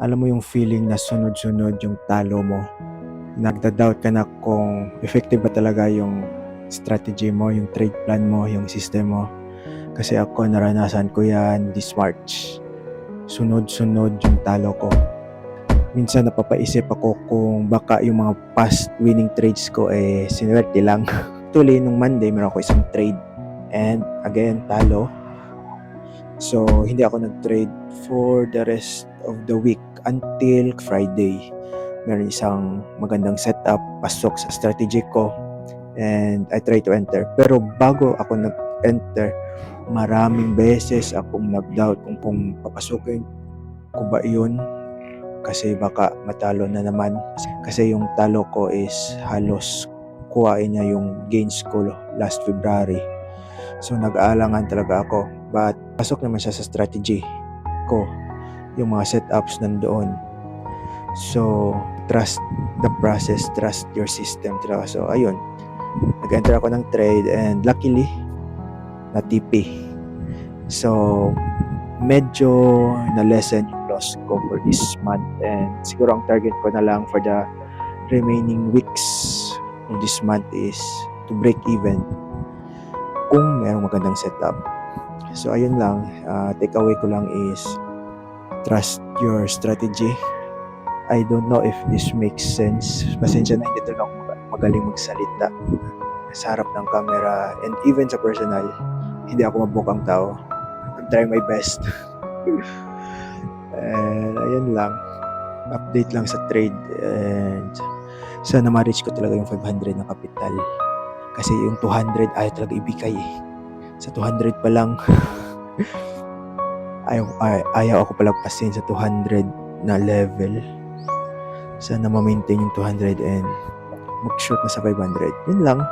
Alam mo yung feeling na sunod-sunod yung talo mo. Nagda-doubt ka na kung effective ba talaga yung strategy mo, yung trade plan mo, yung system mo. Kasi ako, naranasan ko yan this March. Sunod-sunod yung talo ko. Minsan napapaisip ako kung baka yung mga past winning trades ko sinuwerte lang. Tuloy nung Monday, meron ako isang trade. And again, talo. So, hindi ako nag-trade for the rest of the week until Friday. Meron isang magandang setup, pasok sa strategy ko, and I try to enter. Pero bago ako nag-enter, maraming beses akong nag-doubt kung papasukin ko ba yun kasi baka matalo na naman. Kasi yung talo ko is halos kuhain niya yung gains ko last February. So nag-aalangan talaga ako. But pasok naman siya sa strategy ko. Yung mga setups nandoon. So trust the process, trust your system talaga. So ayun, nag-enter ako ng trade and luckily na-TP. So medyo na-lessen yung loss ko for this month, and siguro ang target ko na lang for the remaining weeks of this month is to break even kung merong magandang setup. So ayun lang, take away ko lang is trust your strategy. I don't know if this makes sense. Pasensya na, hindi talaga ako magaling magsalita sa harap ng camera, and even sa personal, hindi ako mabukang tao. I'm trying my best. And ayun lang, update lang sa trade, and sana ma-reach ko talaga yung 500 na kapital. Kasi yung 200 ayaw talaga ibigay eh. Sa 200 pa lang, ayaw ako palagpasin sa 200 na level. Sana ma-maintain yung 200 and mag-shoot na sa 500. Yun lang.